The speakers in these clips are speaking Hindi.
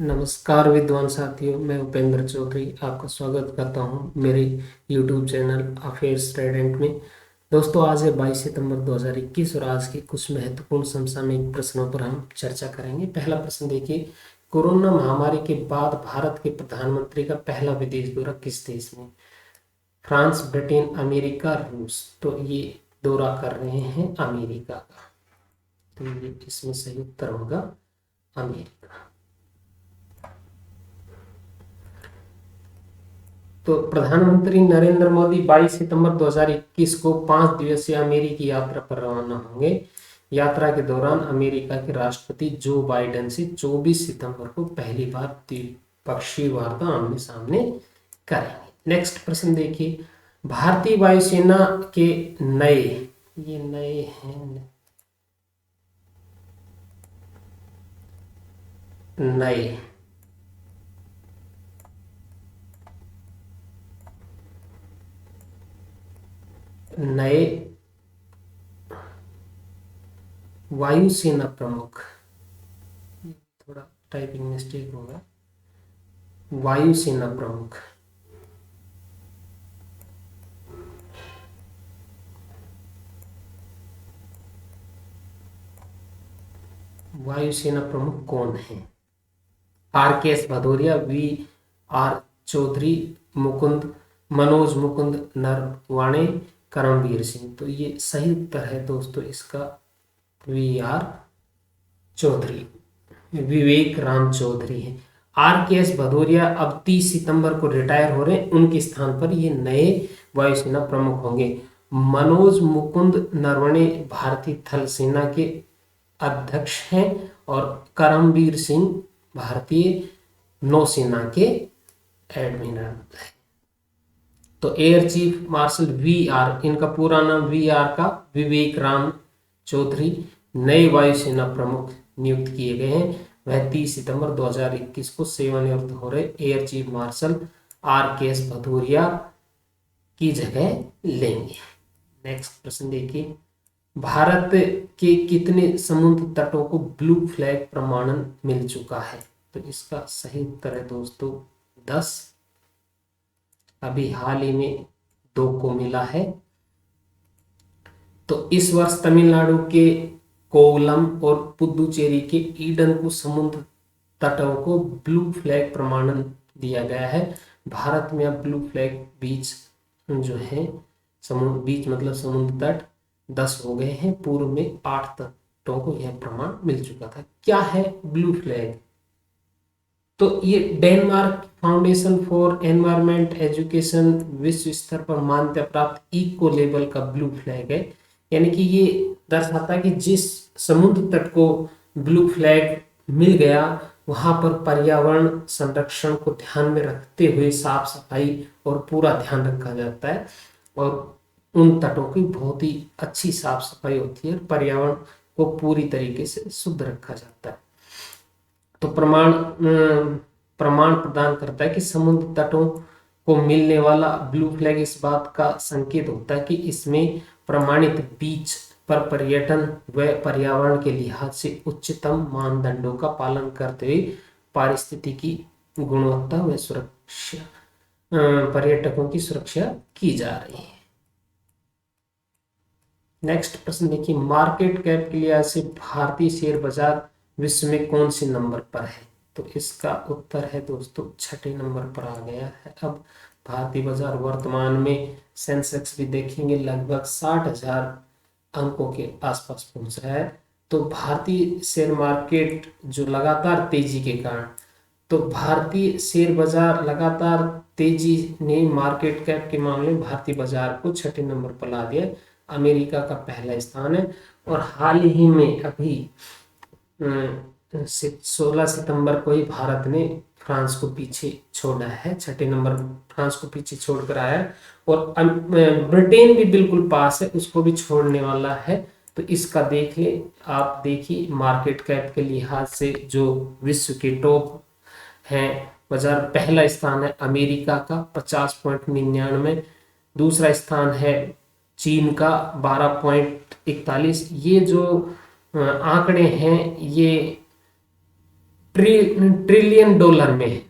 नमस्कार विद्वान साथियों, मैं उपेंद्र चौधरी आपका स्वागत करता हूं मेरे YouTube चैनल अफेयर्स स्टूडेंट में। दोस्तों, आज है 22 सितंबर 2021 और आज के कुछ महत्वपूर्ण समसामयिक प्रश्नों पर हम चर्चा करेंगे। पहला प्रश्न देखिए, कोरोना महामारी के बाद भारत के प्रधानमंत्री का पहला विदेश दौरा किस देश में? फ्रांस, ब्रिटेन, अमेरिका, रूस। तो ये दौरा कर रहे हैं अमेरिका का, तो ये इसमें सही उत्तर होगा अमेरिका। तो प्रधानमंत्री नरेंद्र मोदी 22 सितंबर 2021 को 5 दिवसीय अमेरिकी यात्रा पर रवाना होंगे। यात्रा के दौरान अमेरिका के राष्ट्रपति जो बाइडेन से 24 सितंबर को पहली बार द्विपक्षीय वार्ता आमने सामने करेंगे। नेक्स्ट प्रश्न देखिए, भारतीय वायुसेना के नए नए वायुसेना प्रमुख, थोड़ा टाइपिंग मिस्टेक होगा, वायुसेना प्रमुख कौन है? RKS Bhadauria, VR Chaudhary, Manoj Mukund Naravane, Karambir Singh. तो ये सही उत्तर है दोस्तों इसका VR चौधरी, विवेक राम चौधरी है। RKS भदौरिया अब 30 सितंबर को रिटायर हो रहे हैं, उनके स्थान पर ये नए वायुसेना प्रमुख होंगे। मनोज मुकुंद नरवणे भारतीय थल सेना के अध्यक्ष हैं और करमवीर सिंह भारतीय नौसेना के एडमिरल है। तो एयर चीफ मार्शल VR, इनका पूरा नाम VR का विवेक राम चौधरी नए वायुसेना प्रमुख नियुक्त किए गए हैं। वह 30 सितंबर 2021 को सेवानिवृत्त हो रहे air chief marshal RKS Bhadauria की जगह लेंगे। नेक्स्ट प्रश्न देखिए, भारत के कितने समुद्र तटों को ब्लू फ्लैग प्रमाणन मिल चुका है? तो इसका सही उत्तर है दोस्तों 10। अभी हाल ही में 2 को मिला है। तो इस वर्ष तमिलनाडु के कोवलम और पुदुचेरी के ईडन को समुद्र तटों को ब्लू फ्लैग प्रमाणन दिया गया है। भारत में अब ब्लू फ्लैग बीच जो है, समुद्र बीच मतलब समुद्र तट 10 हो गए हैं। पूर्व में 8 तटों को यह प्रमाण मिल चुका था। क्या है ब्लू फ्लैग? तो ये Denmark foundation for environment education विश्व स्तर पर मान्यता प्राप्त इको लेवल का ब्लू फ्लैग है। यानी कि ये दर्शाता है कि जिस समुद्र तट को ब्लू फ्लैग मिल गया वहां पर पर्यावरण संरक्षण को ध्यान में रखते हुए साफ सफाई और पूरा ध्यान रखा जाता है और उन तटों की बहुत ही अच्छी साफ सफाई होती है, पर्यावरण को पूरी तरीके से शुद्ध रखा जाता है। तो प्रमाण प्रदान करता है कि समुद्र तटों को मिलने वाला ब्लू फ्लैग इस बात का संकेत होता है कि इसमें प्रमाणित बीच पर पर्यटन व पर्यावरण के लिहाज से उच्चतम मानदंडों का पालन करते हुए पारिस्थितिकी गुणवत्ता व सुरक्षा पर्यटकों की सुरक्षा की जा रही है। नेक्स्ट प्रश्न देखिए, मार्केट कैप के लिहाज से भारतीय शेयर बाजार विश्व में कौन से नंबर पर है? तो इसका उत्तर है दोस्तों 6ठे नंबर पर आ गया है। अब भारतीय बाजार वर्तमान में सेंसेक्स भी देखेंगे लगभग 60,000 अंकों के आसपास पहुंच रहा है। तो भारतीय शेयर मार्केट जो लगातार तेजी के कारण, तो भारतीय शेयर बाजार लगातार तेजी ने मार्केट कैप के मामले में भारतीय बाजार को 6ठे नंबर पर ला दिया। अमेरिका का पहला स्थान है और हाल ही में अभी 16 सितंबर को ही भारत ने फ्रांस को पीछे छोड़ा है, 6ठे नंबर फ्रांस को पीछे छोड़कर आया है और ब्रिटेन भी बिल्कुल पास है, उसको भी छोड़ने वाला है। तो इसका देख ले आप, देखिए मार्केट कैप के लिहाज से जो विश्व के टॉप हैं बाजार, पहला स्थान है अमेरिका का 50.99, दूसरा स्थान है चीन का 12.41। ये जो आंकड़े हैं ये ट्रिलियन डॉलर में है।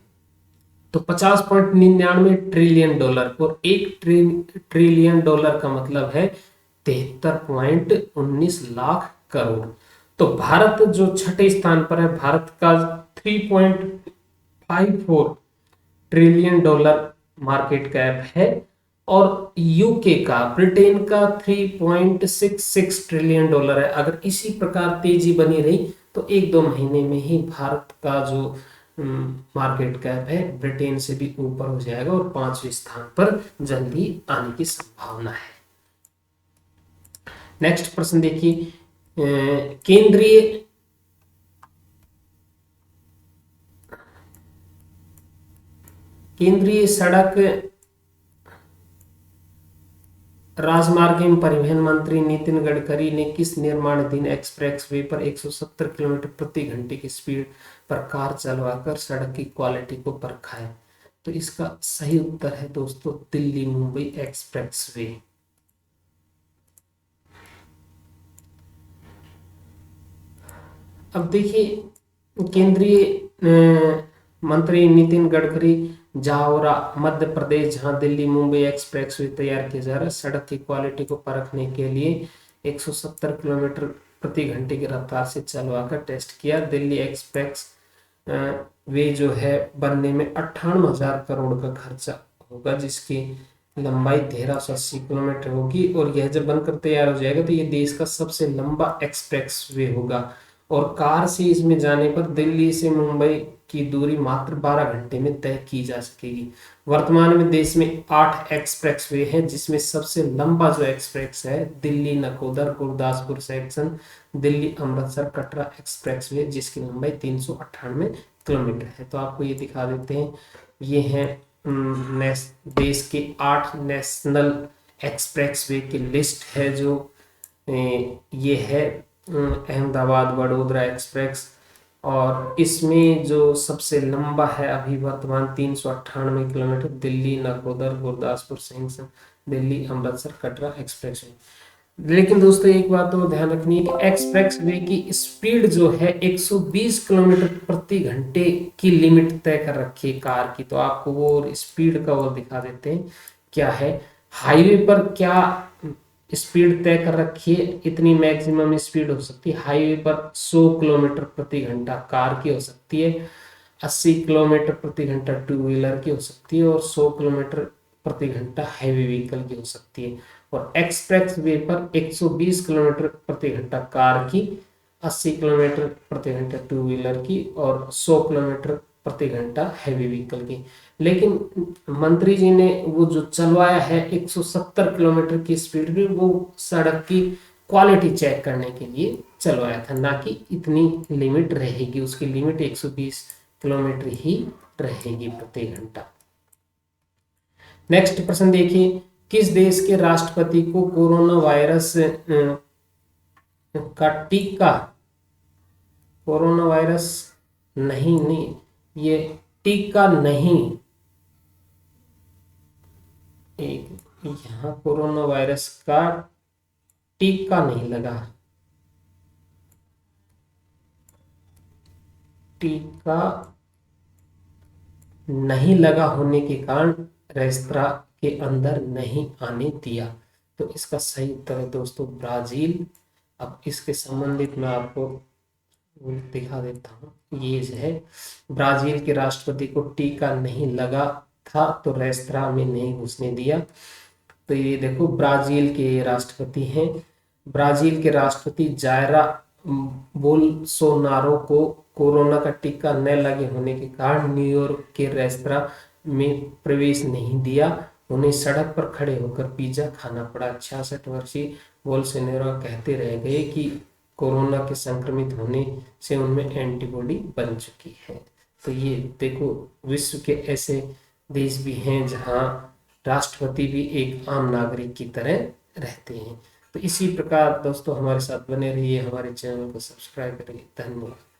तो 50.99 ट्रिलियन डॉलर, और एक ट्रिलियन डॉलर का मतलब है 73.19 लाख करोड़। तो भारत जो छठे स्थान पर है, भारत का 3.54 ट्रिलियन डॉलर मार्केट कैप है, और यूके का, ब्रिटेन का 3.66 ट्रिलियन डॉलर है। अगर इसी प्रकार तेजी बनी रही तो एक दो महीने में ही भारत का जो मार्केट कैप है ब्रिटेन से भी ऊपर हो जाएगा और 5वें स्थान पर जल्दी आने की संभावना है। नेक्स्ट प्रश्न देखिए, केंद्रीय सड़क राजमार्ग एवं परिवहन मंत्री नितिन गडकरी ने किस निर्माणाधीन एक्सप्रेसवे पर 170 किलोमीटर प्रति घंटे की स्पीड पर कार चलवाकर सड़क की क्वालिटी को परखा है? तो इसका सही उत्तर है दोस्तों दिल्ली मुंबई एक्सप्रेसवे। अब देखिए, केंद्रीय मंत्री नितिन गडकरी जावरा मध्य प्रदेश, जहां दिल्ली मुंबई एक्सप्रेसवे तैयार किया जा रहा है, सड़क की क्वालिटी को परखने के लिए 170 किलोमीटर प्रति घंटे की रफ्तार से चलवाकर टेस्ट किया। दिल्ली एक्सप्रेस वे जो है बनने में 58,000 करोड़ का खर्चा होगा, जिसकी लंबाई 1380 किलोमीटर होगी, और यह जब बनकर तैयार हो जाएगा तो ये देश का सबसे लंबा एक्सप्रेस वे होगा। और कार से इसमें जाने पर दिल्ली से मुंबई की दूरी मात्र 12 घंटे में तय की जा सकेगी। वर्तमान में देश में 8 एक्सप्रेसवे हैं, जिसमें सबसे लंबा जो एक्सप्रेस है दिल्ली नकोदर गुरदासपुर सेक्शन दिल्ली अमृतसर कटरा एक्सप्रेसवे, जिसकी लंबाई 398 किलोमीटर है। तो आपको ये दिखा देते हैं, ये है देश के 8 नेशनल एक्सप्रेसवे की लिस्ट है, जो ये है अहमदाबाद वडोदरा एक्सप्रेस, और इसमें जो सबसे लंबा है अभी वर्तमान 398 kilometre Delhi Nakodar Gurdaspur section Delhi Amritsar Katra express way. लेकिन दोस्तों एक बात तो ध्यान रखनी है कि एक्सप्रेस वे की स्पीड जो है 120 किलोमीटर प्रति घंटे की लिमिट तय कर रखी है कार की। तो आपको वो स्पीड का वो दिखा देते हैं क्या है। हाईवे पर क्या स्पीड तय कर रखी है, इतनी मैक्सिमम स्पीड हो सकती है हाईवे पर 100 किलोमीटर प्रति घंटा कार की हो सकती है, 80 किलोमीटर प्रति घंटा टू व्हीलर की हो सकती है, और 100 किलोमीटर प्रति घंटा हैवी व्हीकल की हो सकती है। और एक्सप्रेस वे पर 120 किलोमीटर प्रति घंटा कार की, 80 किलोमीटर प्रति घंटा टू व्हीलर की, और 100 किलोमीटर प्रति घंटा हैवी व्हीकल की। लेकिन मंत्री जी ने वो जो चलवाया है 170 किलोमीटर की स्पीड में, वो सड़क की क्वालिटी चेक करने के लिए चलवाया था, ना कि इतनी लिमिट रहेगी। उसकी लिमिट 120 किलोमीटर ही रहेगी प्रति घंटा। नेक्स्ट प्रश्न देखिए, किस देश के राष्ट्रपति को कोरोना वायरस का टीका, कोरोना वायरस नहीं, ये टीका नहीं, एक यहाँ कोरोना वायरस का टीका नहीं लगा, टीका नहीं लगा होने के कारण रेस्तरां के अंदर नहीं आने दिया। तो इसका सही उत्तर है दोस्तों ब्राजील। अब इसके संबंधित मैं आपको दिखा देता हूँ। ये जो है ब्राजील के राष्ट्रपति को टीका नहीं लगा था तो रेस्तरां में नहीं घुसने दिया। तो ये देखो ब्राजील के राष्ट्रपति हैं। ब्राजील के राष्ट्रपति जायरा बोल्सोनारो को कोरोना का टीका न लगे होने के कारण न्यूयॉर्क के रेस्तरां में प्रवेश नहीं दिया। उन्हें सड़क पर खड़े होकर पिज्जा खाना पड़ा। 66 वर्षीय बोल्सोनारो कहते रह गए कि कोरोना के संक्रमित होने से उनमें एंटीबॉडी बन चुकी है। तो ये देखो विश्व के ऐसे देश भी हैं जहां राष्ट्रपति भी एक आम नागरिक की तरह रहते हैं। तो इसी प्रकार दोस्तों हमारे साथ बने रहिए, हमारे चैनल को सब्सक्राइब करिए। धन्यवाद।